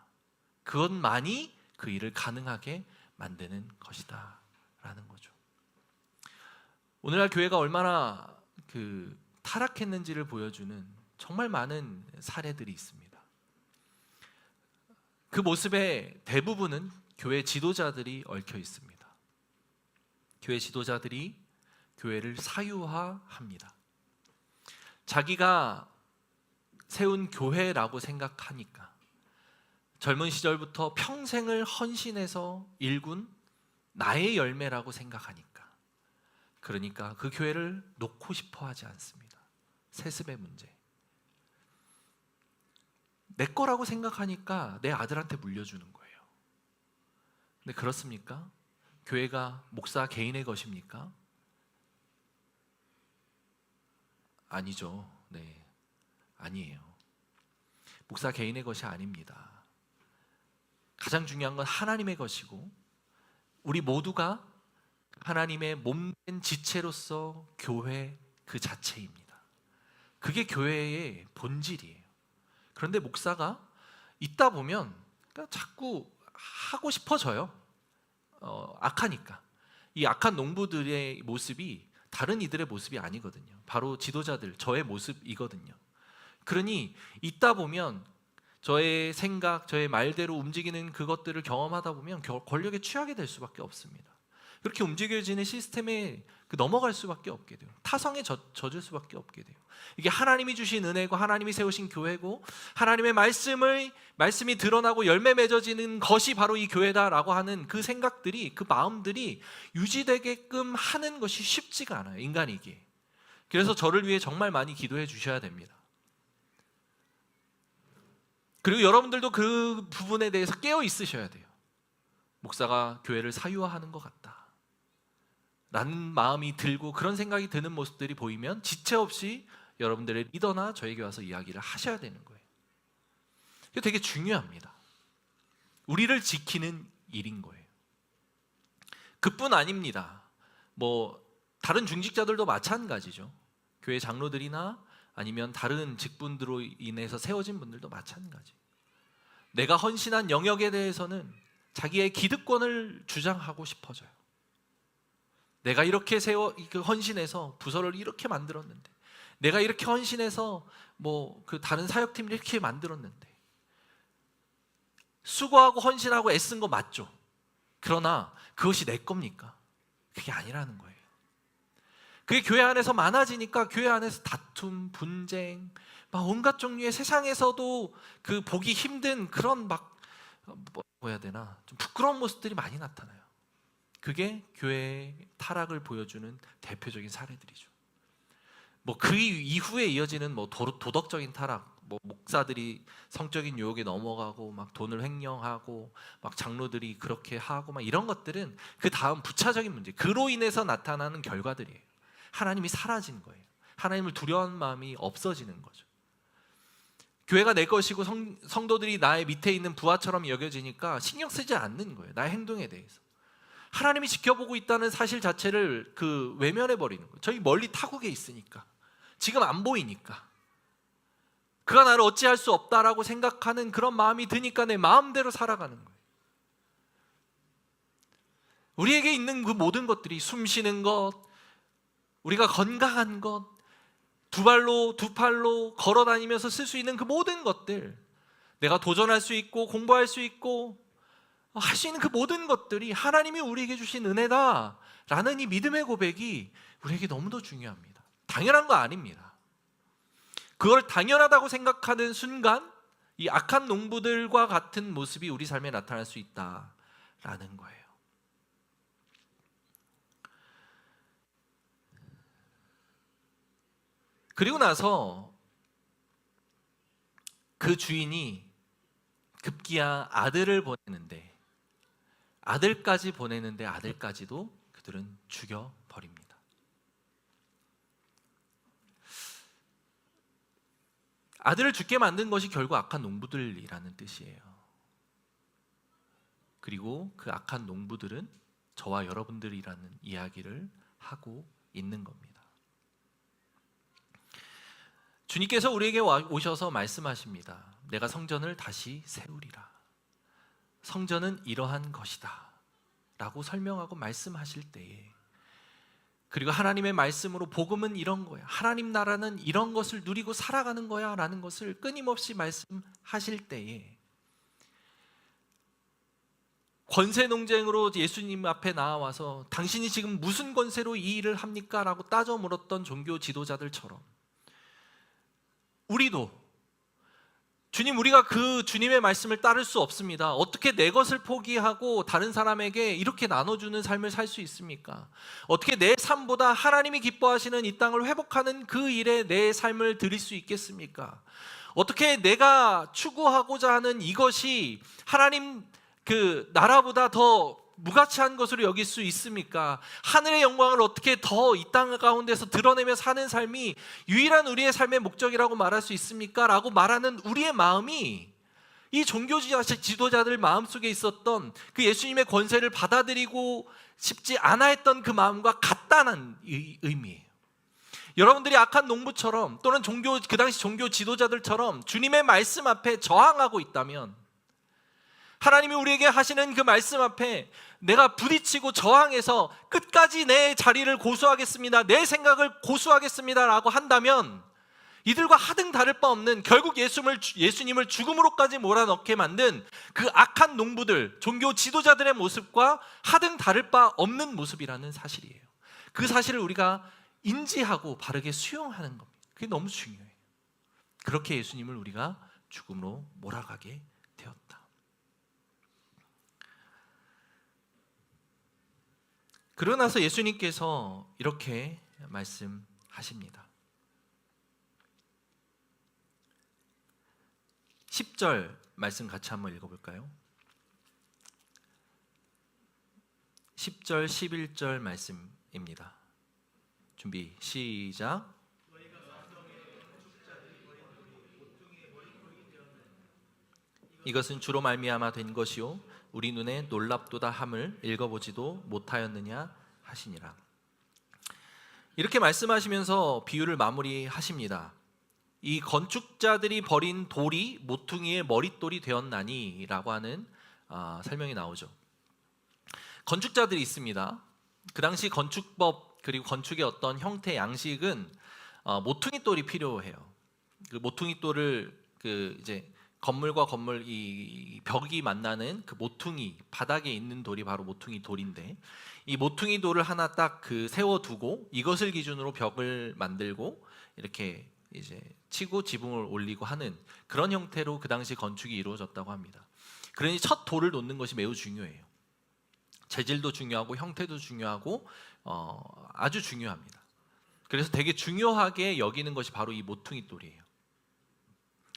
[SPEAKER 1] 그것만이 그 일을 가능하게 만드는 것이다 라는 거죠. 오늘날 교회가 얼마나 타락했는지를 보여주는 정말 많은 사례들이 있습니다. 그 모습의 대부분은 교회 지도자들이 얽혀 있습니다. 교회 지도자들이 교회를 사유화합니다. 자기가 세운 교회라고 생각하니까, 젊은 시절부터 평생을 헌신해서 일군 나의 열매라고 생각하니까, 그러니까 그 교회를 놓고 싶어 하지 않습니다. 세습의 문제. 내 거라고 생각하니까 내 아들한테 물려주는 거예요. 근데 그렇습니까? 교회가 목사 개인의 것입니까? 아니죠. 네, 아니에요. 목사 개인의 것이 아닙니다. 가장 중요한 건 하나님의 것이고, 우리 모두가 하나님의 몸된 지체로서 교회 그 자체입니다. 그게 교회의 본질이에요. 그런데 목사가 있다 보면 자꾸 하고 싶어져요. 악하니까. 이 악한 농부들의 모습이 다른 이들의 모습이 아니거든요. 바로 지도자들, 저의 모습이거든요. 그러니 있다 보면 저의 생각, 저의 말대로 움직이는 그것들을 경험하다 보면 권력에 취하게 될 수밖에 없습니다. 그렇게 움직여지는 시스템에 넘어갈 수밖에 없게 돼요. 타성에 젖을 수밖에 없게 돼요. 이게 하나님이 주신 은혜고 하나님이 세우신 교회고, 하나님의 말씀이 드러나고 열매 맺어지는 것이 바로 이 교회다라고 하는 그 생각들이, 그 마음들이 유지되게끔 하는 것이 쉽지가 않아요, 인간이기에. 그래서 저를 위해 정말 많이 기도해 주셔야 됩니다. 그리고 여러분들도 그 부분에 대해서 깨어 있으셔야 돼요. 목사가 교회를 사유화하는 것 같다 라는 마음이 들고 그런 생각이 드는 모습들이 보이면 지체 없이 여러분들의 리더나 저에게 와서 이야기를 하셔야 되는 거예요. 이게 되게 중요합니다. 우리를 지키는 일인 거예요. 그뿐 아닙니다. 다른 중직자들도 마찬가지죠. 교회 장로들이나 아니면 다른 직분들로 인해서 세워진 분들도 마찬가지. 내가 헌신한 영역에 대해서는 자기의 기득권을 주장하고 싶어져요. 내가 이렇게 헌신해서 부서를 이렇게 만들었는데, 내가 이렇게 헌신해서 다른 사역팀을 이렇게 만들었는데, 수고하고 헌신하고 애쓴 거 맞죠? 그러나 그것이 내 겁니까? 그게 아니라는 거예요. 그게 교회 안에서 많아지니까 교회 안에서 다툼, 분쟁, 온갖 종류의 세상에서도 보기 힘든 그런 좀 부끄러운 모습들이 많이 나타나요. 그게 교회의 타락을 보여주는 대표적인 사례들이죠. 그 이후에 이어지는 도덕적인 타락, 목사들이 성적인 유혹에 넘어가고 돈을 횡령하고 장로들이 그렇게 하고 이런 것들은 그 다음 부차적인 문제, 그로 인해서 나타나는 결과들이에요. 하나님이 사라진 거예요. 하나님을 두려워하는 마음이 없어지는 거죠. 교회가 내 것이고 성도들이 나의 밑에 있는 부하처럼 여겨지니까 신경 쓰지 않는 거예요. 나의 행동에 대해서. 하나님이 지켜보고 있다는 사실 자체를 외면해 버리는 거예요. 저기 멀리 타국에 있으니까, 지금 안 보이니까, 그가 나를 어찌할 수 없다라고 생각하는 그런 마음이 드니까 내 마음대로 살아가는 거예요. 우리에게 있는 그 모든 것들이, 숨 쉬는 것, 우리가 건강한 것, 두 팔로 걸어 다니면서 쓸 수 있는 그 모든 것들, 내가 도전할 수 있고 공부할 수 있고 할 수 있는 그 모든 것들이 하나님이 우리에게 주신 은혜다라는 이 믿음의 고백이 우리에게 너무도 중요합니다. 당연한 거 아닙니다. 그걸 당연하다고 생각하는 순간 이 악한 농부들과 같은 모습이 우리 삶에 나타날 수 있다라는 거예요. 그리고 나서 그 주인이 급기야 아들을 보내는데 아들까지도 그들은 죽여버립니다. 아들을 죽게 만든 것이 결국 악한 농부들이라는 뜻이에요. 그리고 그 악한 농부들은 저와 여러분들이라는 이야기를 하고 있는 겁니다. 주님께서 우리에게 오셔서 말씀하십니다. 내가 성전을 다시 세우리라. 성전은 이러한 것이다 라고 설명하고 말씀하실 때에, 그리고 하나님의 말씀으로 복음은 이런 거야, 하나님 나라는 이런 것을 누리고 살아가는 거야 라는 것을 끊임없이 말씀하실 때에, 권세 논쟁으로 예수님 앞에 나와서 당신이 지금 무슨 권세로 이 일을 합니까? 라고 따져 물었던 종교 지도자들처럼 우리도 주님, 우리가 그 주님의 말씀을 따를 수 없습니다. 어떻게 내 것을 포기하고 다른 사람에게 이렇게 나눠주는 삶을 살 수 있습니까? 어떻게 내 삶보다 하나님이 기뻐하시는 이 땅을 회복하는 그 일에 내 삶을 드릴 수 있겠습니까? 어떻게 내가 추구하고자 하는 이것이 하나님 그 나라보다 더 무가치한 것으로 여길 수 있습니까? 하늘의 영광을 어떻게 더 이 땅 가운데서 드러내며 사는 삶이 유일한 우리의 삶의 목적이라고 말할 수 있습니까? 라고 말하는 우리의 마음이 이 종교 지도자들 마음속에 있었던 그 예수님의 권세를 받아들이고 싶지 않아 했던 그 마음과 같다는 의미예요. 여러분들이 악한 농부처럼 또는 그 당시 종교 지도자들처럼 주님의 말씀 앞에 저항하고 있다면, 하나님이 우리에게 하시는 그 말씀 앞에 내가 부딪히고 저항해서 끝까지 내 자리를 고수하겠습니다, 내 생각을 고수하겠습니다 라고 한다면, 이들과 하등 다를 바 없는, 결국 예수님을 죽음으로까지 몰아넣게 만든 그 악한 농부들, 종교 지도자들의 모습과 하등 다를 바 없는 모습이라는 사실이에요. 그 사실을 우리가 인지하고 바르게 수용하는 겁니다. 그게 너무 중요해요. 그렇게 예수님을 우리가 죽음으로 몰아가게 되었다. 그러고 나서 예수님께서 이렇게 말씀하십니다. 10절 말씀 같이 한번 읽어볼까요? 10절, 11절 말씀입니다. 준비, 시작. 이것은 주로 말미암아 된 것이요 우리 눈에 놀랍도다 함을 읽어보지도 못하였느냐 하시니라. 이렇게 말씀하시면서 비유를 마무리하십니다. 이 건축자들이 버린 돌이 모퉁이의 머릿돌이 되었나니 라고 하는 설명이 나오죠. 건축자들이 있습니다. 그 당시 건축법 그리고 건축의 어떤 형태 양식은 모퉁이 돌이 필요해요. 그 모퉁이 돌을 이제 건물과 건물 이 벽이 만나는 그 모퉁이 바닥에 있는 돌이 바로 모퉁이 돌인데, 이 모퉁이 돌을 하나 딱 세워두고 이것을 기준으로 벽을 만들고 이렇게 이제 치고 지붕을 올리고 하는 그런 형태로 그 당시 건축이 이루어졌다고 합니다. 그러니 첫 돌을 놓는 것이 매우 중요해요. 재질도 중요하고 형태도 중요하고 아주 중요합니다. 그래서 되게 중요하게 여기는 것이 바로 이 모퉁이 돌이에요.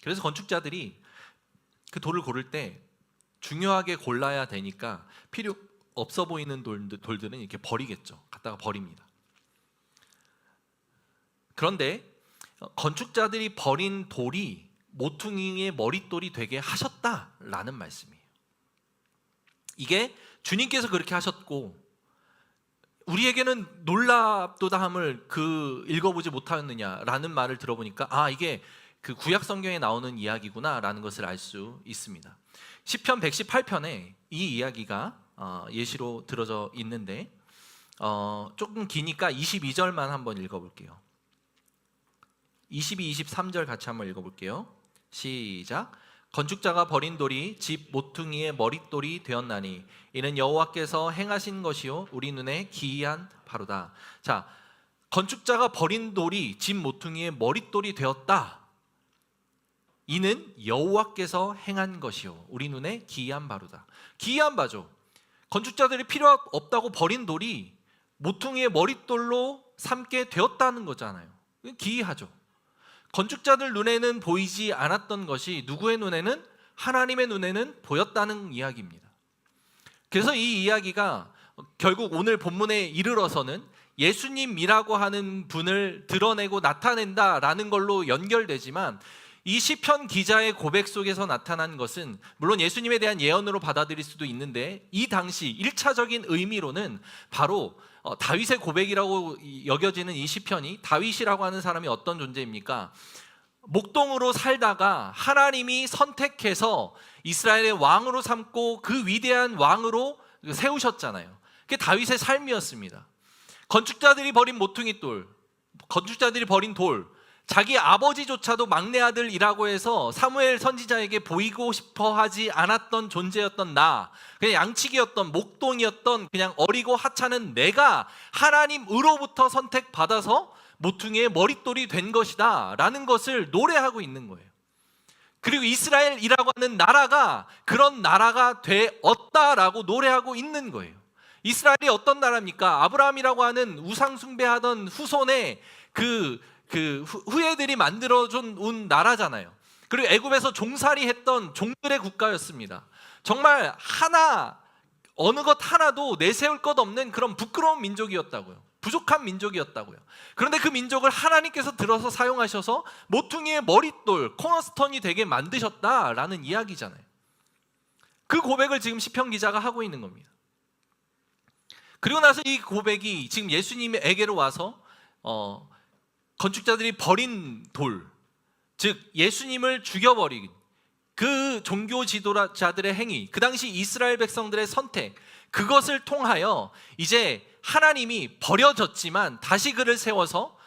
[SPEAKER 1] 그래서 건축자들이 그 돌을 고를 때 중요하게 골라야 되니까 필요 없어 보이는 돌들은 이렇게 버리겠죠. 갖다가 버립니다. 그런데 건축자들이 버린 돌이 모퉁이의 머릿돌이 되게 하셨다라는 말씀이에요. 이게 주님께서 그렇게 하셨고 우리에게는 놀랍도다함을 읽어보지 못하였느냐라는 말을 들어보니까 이게 그 구약 성경에 나오는 이야기구나라는 것을 알 수 있습니다. 시편 118편에 이 이야기가 예시로 들어져 있는데 조금 기니까 22절만 한번 읽어볼게요. 22, 23절 같이 한번 읽어볼게요. 시작. 건축자가 버린 돌이 집 모퉁이의 머릿돌이 되었나니 이는 여호와께서 행하신 것이요 우리 눈에 기이한 바로다. 자, 건축자가 버린 돌이 집 모퉁이의 머릿돌이 되었다. 이는 여호와께서 행한 것이요 우리 눈에 기이한 바로다. 기이한 바죠. 건축자들이 필요 없다고 버린 돌이 모퉁이의 머릿돌로 삼게 되었다는 거잖아요. 기이하죠. 건축자들 눈에는 보이지 않았던 것이 누구의 눈에는? 하나님의 눈에는 보였다는 이야기입니다. 그래서 이 이야기가 결국 오늘 본문에 이르러서는 예수님이라고 하는 분을 드러내고 나타낸다라는 걸로 연결되지만, 이 시편 기자의 고백 속에서 나타난 것은 물론 예수님에 대한 예언으로 받아들일 수도 있는데, 이 당시 1차적인 의미로는 바로 다윗의 고백이라고 여겨지는 이 시편이, 다윗이라고 하는 사람이 어떤 존재입니까? 목동으로 살다가 하나님이 선택해서 이스라엘의 왕으로 삼고 그 위대한 왕으로 세우셨잖아요. 그게 다윗의 삶이었습니다. 건축자들이 버린 모퉁이돌, 건축자들이 버린 돌, 자기 아버지조차도 막내 아들이라고 해서 사무엘 선지자에게 보이고 싶어 하지 않았던 존재였던 나, 그냥 양치기였던, 목동이었던 그냥 어리고 하찮은 내가 하나님으로부터 선택받아서 모퉁이의 머릿돌이 된 것이다 라는 것을 노래하고 있는 거예요. 그리고 이스라엘이라고 하는 나라가 그런 나라가 되었다라고 노래하고 있는 거예요. 이스라엘이 어떤 나라입니까? 아브라함이라고 하는 우상 숭배하던 후손의 그 후예들이 만들어준 나라잖아요. 그리고 애굽에서 종살이 했던 종들의 국가였습니다. 정말 어느 것 하나도 내세울 것 없는 그런 부끄러운 민족이었다고요. 부족한 민족이었다고요. 그런데 그 민족을 하나님께서 들어서 사용하셔서 모퉁이의 머릿돌, 코너스톤이 되게 만드셨다라는 이야기잖아요. 그 고백을 지금 시편 기자가 하고 있는 겁니다. 그리고 나서 이 고백이 지금 예수님에게로 와서 건축자들이 버린 돌, 즉 예수님을 죽여버린 그 종교 지도자들의 행위, 그 당시 이스라엘 백성들의 선택, 그것을 통하여 이제 하나님이 버려졌지만 다시 그를 세워서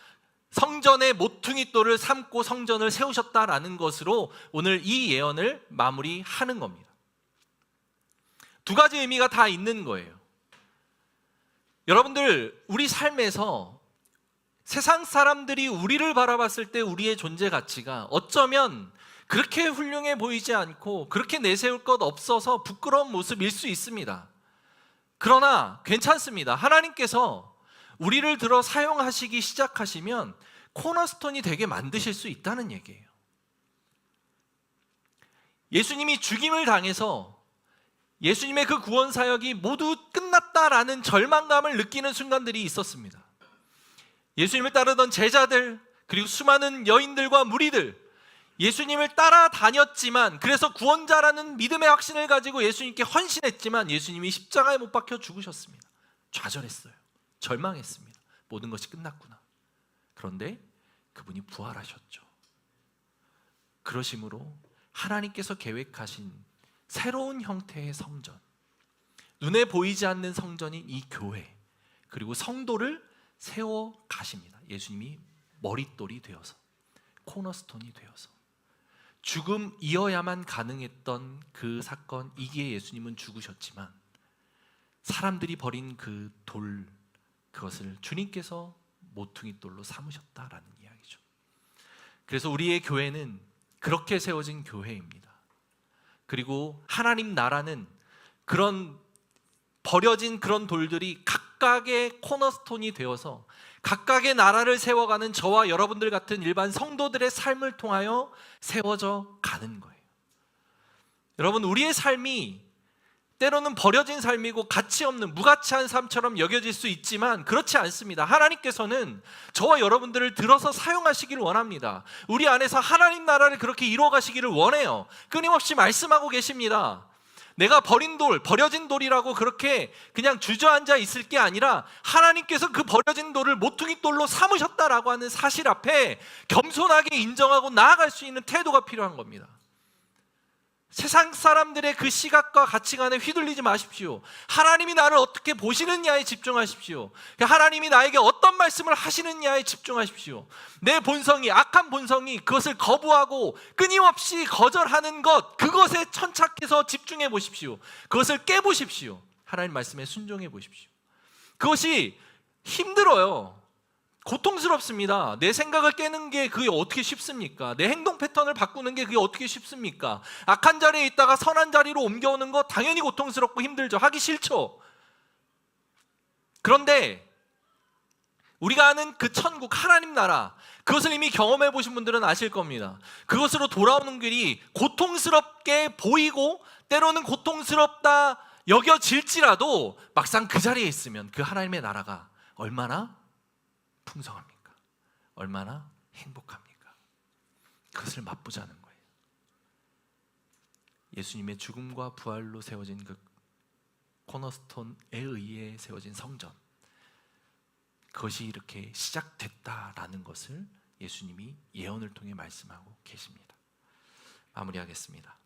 [SPEAKER 1] 성전의 모퉁이돌을 삼고 성전을 세우셨다라는 것으로 오늘 이 예언을 마무리하는 겁니다. 두 가지 의미가 다 있는 거예요. 여러분들, 우리 삶에서 세상 사람들이 우리를 바라봤을 때 우리의 존재 가치가 어쩌면 그렇게 훌륭해 보이지 않고 그렇게 내세울 것 없어서 부끄러운 모습일 수 있습니다. 그러나 괜찮습니다. 하나님께서 우리를 들어 사용하시기 시작하시면 코너스톤이 되게 만드실 수 있다는 얘기예요. 예수님이 죽임을 당해서 예수님의 그 구원 사역이 모두 끝났다라는 절망감을 느끼는 순간들이 있었습니다. 예수님을 따르던 제자들, 그리고 수많은 여인들과 무리들, 예수님을 따라다녔지만, 그래서 구원자라는 믿음의 확신을 가지고 예수님께 헌신했지만 예수님이 십자가에 못 박혀 죽으셨습니다. 좌절했어요. 절망했습니다. 모든 것이 끝났구나. 그런데 그분이 부활하셨죠. 그러심으로 하나님께서 계획하신 새로운 형태의 성전, 눈에 보이지 않는 성전인 이 교회, 그리고 성도를 세워 가십니다. 예수님이 머릿돌이 되어서, 코너스톤이 되어서. 죽음이어야만 가능했던 그 사건, 이기에 예수님은 죽으셨지만 사람들이 버린 그 돌, 그것을 주님께서 모퉁이돌로 삼으셨다라는 이야기죠. 그래서 우리의 교회는 그렇게 세워진 교회입니다. 그리고 하나님 나라는 그런 버려진 그런 돌들이 각각의 코너스톤이 되어서 각각의 나라를 세워가는 저와 여러분들 같은 일반 성도들의 삶을 통하여 세워져 가는 거예요. 여러분, 우리의 삶이 때로는 버려진 삶이고 가치 없는 무가치한 삶처럼 여겨질 수 있지만 그렇지 않습니다. 하나님께서는 저와 여러분들을 들어서 사용하시기를 원합니다. 우리 안에서 하나님 나라를 그렇게 이루어 가시기를 원해요. 끊임없이 말씀하고 계십니다. 내가 버린 돌, 버려진 돌이라고 그렇게 그냥 주저앉아 있을 게 아니라 하나님께서 그 버려진 돌을 모퉁이돌로 삼으셨다라고 하는 사실 앞에 겸손하게 인정하고 나아갈 수 있는 태도가 필요한 겁니다. 세상 사람들의 그 시각과 가치관에 휘둘리지 마십시오. 하나님이 나를 어떻게 보시느냐에 집중하십시오. 하나님이 나에게 어떤 말씀을 하시느냐에 집중하십시오. 내 본성이, 악한 본성이 그것을 거부하고 끊임없이 거절하는 것, 그것에 천착해서 집중해 보십시오. 그것을 깨보십시오. 하나님 말씀에 순종해 보십시오. 그것이 힘들어요. 고통스럽습니다. 내 생각을 깨는 게 그게 어떻게 쉽습니까? 내 행동 패턴을 바꾸는 게 그게 어떻게 쉽습니까? 악한 자리에 있다가 선한 자리로 옮겨오는 거 당연히 고통스럽고 힘들죠. 하기 싫죠. 그런데 우리가 아는 그 천국, 하나님 나라, 그것을 이미 경험해 보신 분들은 아실 겁니다. 그것으로 돌아오는 길이 고통스럽게 보이고 때로는 고통스럽다 여겨질지라도 막상 그 자리에 있으면 그 하나님의 나라가 얼마나 풍성합니까? 얼마나 행복합니까? 그것을 맛보자는 거예요. 예수님의 죽음과 부활로 세워진 그 코너스톤에 의해 세워진 성전, 그것이 이렇게 시작됐다라는 것을 예수님이 예언을 통해 말씀하고 계십니다. 마무리하겠습니다.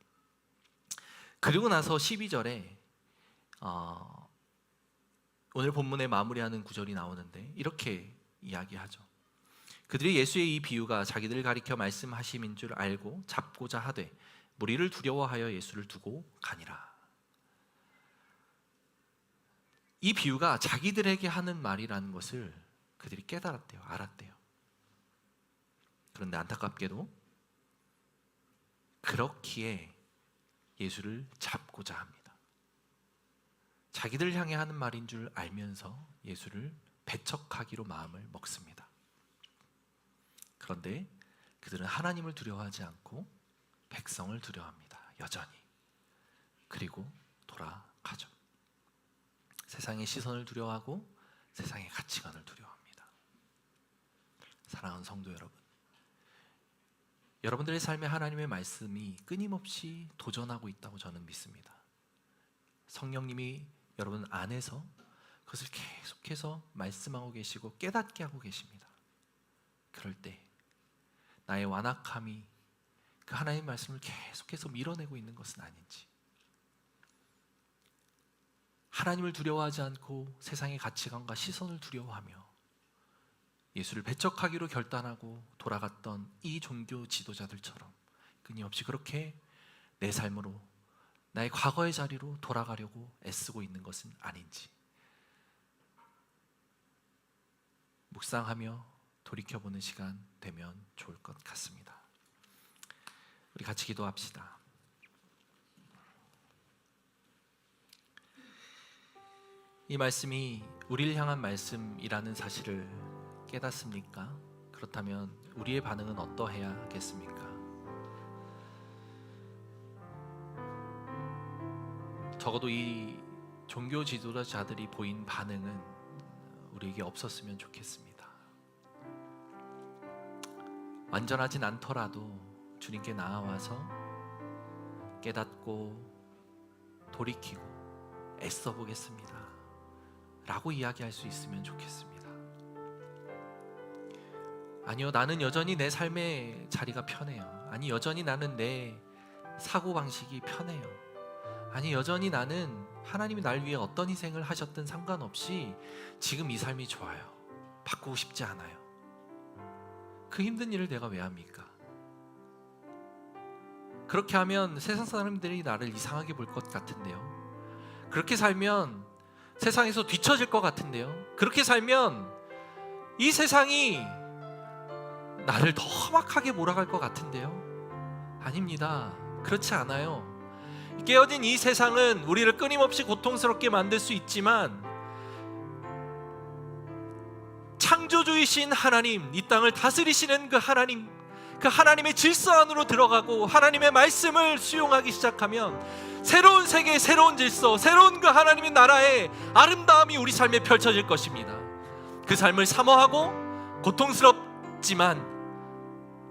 [SPEAKER 1] 그리고 나서 12절에 오늘 본문에 마무리하는 구절이 나오는데 이렇게 이야기하죠. 그들이 예수의 이 비유가 자기들을 가리켜 말씀하심인 줄 알고 잡고자 하되 무리를 두려워하여 예수를 두고 가니라. 이 비유가 자기들에게 하는 말이라는 것을 그들이 깨달았대요. 알았대요. 그런데 안타깝게도 그렇기에 예수를 잡고자 합니다. 자기들 향해 하는 말인 줄 알면서 예수를 배척하기로 마음을 먹습니다. 그런데 그들은 하나님을 두려워하지 않고 백성을 두려워합니다. 여전히. 그리고 돌아가죠. 세상의 시선을 두려워하고 세상의 가치관을 두려워합니다. 사랑하는 성도 여러분, 여러분들의 삶에 하나님의 말씀이 끊임없이 도전하고 있다고 저는 믿습니다. 성령님이 여러분 안에서 그것을 계속해서 말씀하고 계시고 깨닫게 하고 계십니다. 그럴 때 나의 완악함이 그 하나님의 말씀을 계속해서 밀어내고 있는 것은 아닌지, 하나님을 두려워하지 않고 세상의 가치관과 시선을 두려워하며 예수를 배척하기로 결단하고 돌아갔던 이 종교 지도자들처럼 끊임없이 그렇게 내 삶으로, 나의 과거의 자리로 돌아가려고 애쓰고 있는 것은 아닌지 묵상하며 돌이켜보는 시간 되면 좋을 것 같습니다. 우리 같이 기도합시다. 이 말씀이 우리를 향한 말씀이라는 사실을 깨닫습니까? 그렇다면 우리의 반응은 어떠해야겠습니까? 적어도 이 종교 지도자들이 보인 반응은 우리에게 없었으면 좋겠습니다. 완전하진 않더라도 주님께 나아와서 깨닫고 돌이키고 애써 보겠습니다 라고 이야기할 수 있으면 좋겠습니다. 아니요, 나는 여전히 내 삶의 자리가 편해요. 아니, 여전히 나는 내 사고방식이 편해요. 아니, 여전히 나는 하나님이 날 위해 어떤 희생을 하셨든 상관없이 지금 이 삶이 좋아요. 바꾸고 싶지 않아요. 그 힘든 일을 내가 왜 합니까? 그렇게 하면 세상 사람들이 나를 이상하게 볼 것 같은데요. 그렇게 살면 세상에서 뒤처질 것 같은데요. 그렇게 살면 이 세상이 나를 더 험악하게 몰아갈 것 같은데요. 아닙니다. 그렇지 않아요. 깨어진 이 세상은 우리를 끊임없이 고통스럽게 만들 수 있지만 창조주이신 하나님, 이 땅을 다스리시는 그 하나님, 그 하나님의 질서 안으로 들어가고 하나님의 말씀을 수용하기 시작하면 새로운 세계, 새로운 질서, 새로운 그 하나님의 나라의 아름다움이 우리 삶에 펼쳐질 것입니다. 그 삶을 사모하고 고통스럽지만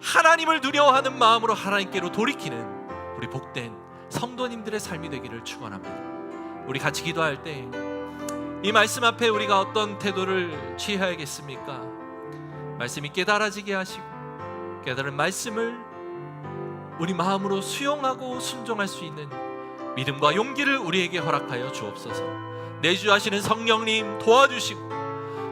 [SPEAKER 1] 하나님을 두려워하는 마음으로 하나님께로 돌이키는 우리 복된 성도님들의 삶이 되기를 축원합니다. 우리 같이 기도할 때 이 말씀 앞에 우리가 어떤 태도를 취해야겠습니까? 말씀이 깨달아지게 하시고 깨달은 말씀을 우리 마음으로 수용하고 순종할 수 있는 믿음과 용기를 우리에게 허락하여 주옵소서. 내주하시는 성령님 도와주시고,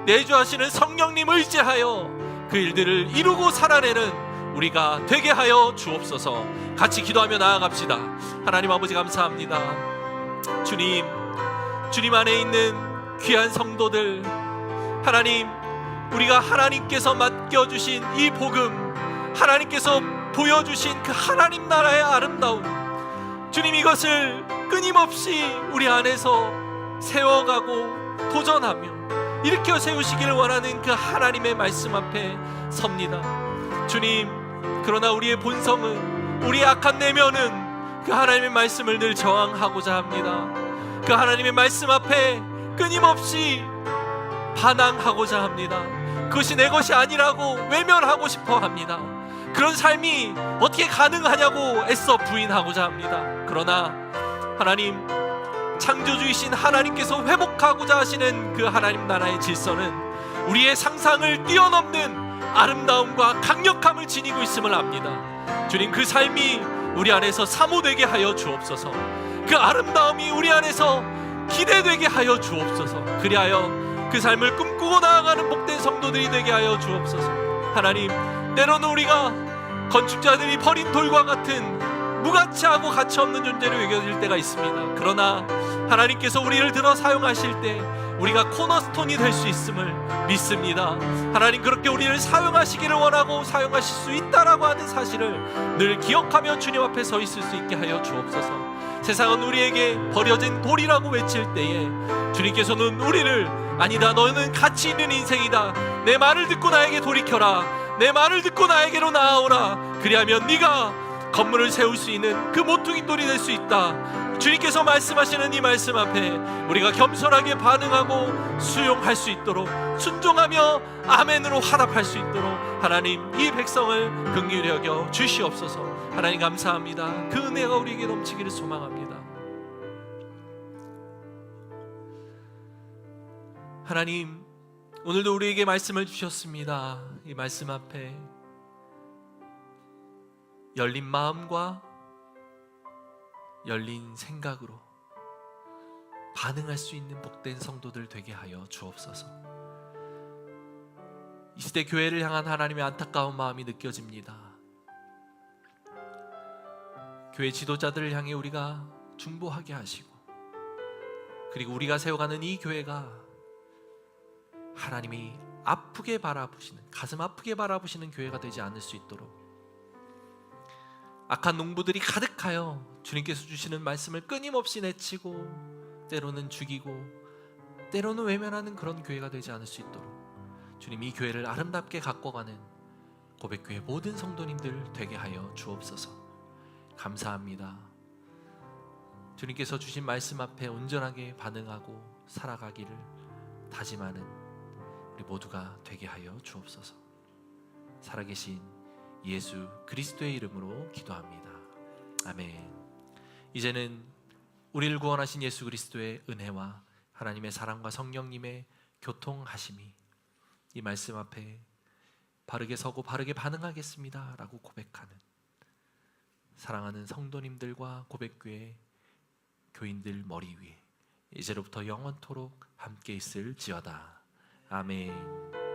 [SPEAKER 1] 내주하시는 성령님 의지하여 그 일들을 이루고 살아내는 우리가 되게 하여 주옵소서. 같이 기도하며 나아갑시다. 하나님 아버지 감사합니다. 주님 안에 있는 귀한 성도들, 하나님, 우리가 하나님께서 맡겨주신 이 복음, 하나님께서 보여주신 그 하나님 나라의 아름다움, 주님, 이것을 끊임없이 우리 안에서 세워가고 도전하며 일으켜 세우시기를 원하는 그 하나님의 말씀 앞에 섭니다. 주님, 그러나 우리의 본성은, 우리의 악한 내면은 그 하나님의 말씀을 늘 저항하고자 합니다. 그 하나님의 말씀 앞에 끊임없이 반항하고자 합니다. 그것이 내 것이 아니라고 외면하고 싶어 합니다. 그런 삶이 어떻게 가능하냐고 애써 부인하고자 합니다. 그러나 하나님, 창조주이신 하나님께서 회복하고자 하시는 그 하나님 나라의 질서는 우리의 상상을 뛰어넘는 아름다움과 강력함을 지니고 있음을 압니다. 주님, 그 삶이 우리 안에서 사모되게 하여 주옵소서. 그 아름다움이 우리 안에서 기대되게 하여 주옵소서. 그리하여 그 삶을 꿈꾸고 나아가는 복된 성도들이 되게 하여 주옵소서. 하나님, 때로는 우리가 건축자들이 버린 돌과 같은 무가치하고 가치없는 존재로 여겨질 때가 있습니다. 그러나 하나님께서 우리를 들어 사용하실 때 우리가 코너스톤이 될 수 있음을 믿습니다. 하나님, 그렇게 우리를 사용하시기를 원하고 사용하실 수 있다라고 하는 사실을 늘 기억하며 주님 앞에 서 있을 수 있게 하여 주옵소서. 세상은 우리에게 버려진 돌이라고 외칠 때에 주님께서는 우리를, 아니다, 너는 가치 있는 인생이다, 내 말을 듣고 나에게 돌이켜라, 내 말을 듣고 나에게로 나아오라, 그리하면 네가 건물을 세울 수 있는 그 모퉁이 돌이 될 수 있다. 주님께서 말씀하시는 이 말씀 앞에 우리가 겸손하게 반응하고 수용할 수 있도록, 순종하며 아멘으로 화답할 수 있도록 하나님, 이 백성을 긍휼히 여겨 주시옵소서. 하나님 감사합니다. 그 은혜가 우리에게 넘치기를 소망합니다. 하나님, 오늘도 우리에게 말씀을 주셨습니다. 이 말씀 앞에 열린 마음과 열린 생각으로 반응할 수 있는 복된 성도들 되게 하여 주옵소서. 이 시대 교회를 향한 하나님의 안타까운 마음이 느껴집니다. 교회 지도자들을 향해 우리가 중보하게 하시고, 그리고 우리가 세워가는 이 교회가 하나님이 아프게 바라보시는, 가슴 아프게 바라보시는 교회가 되지 않을 수 있도록 악한 농부들이 가득하여 주님께서 주시는 말씀을 끊임없이 내치고 때로는 죽이고 때로는 외면하는 그런 교회가 되지 않을 수 있도록 주님, 이 교회를 아름답게 가꿔가는 고백교회 모든 성도님들 되게 하여 주옵소서. 감사합니다. 주님께서 주신 말씀 앞에 온전하게 반응하고 살아가기를 다짐하는 우리 모두가 되게 하여 주옵소서. 살아계신 예수 그리스도의 이름으로 기도합니다. 아멘. 이제는 우리를 구원하신 예수 그리스도의 은혜와 하나님의 사랑과 성령님의 교통하심이 이 말씀 앞에 바르게 서고 바르게 반응하겠습니다 라고 고백하는 사랑하는 성도님들과 고백교회 교인들 머리 위에 이제로부터 영원토록 함께 있을지어다. 아멘.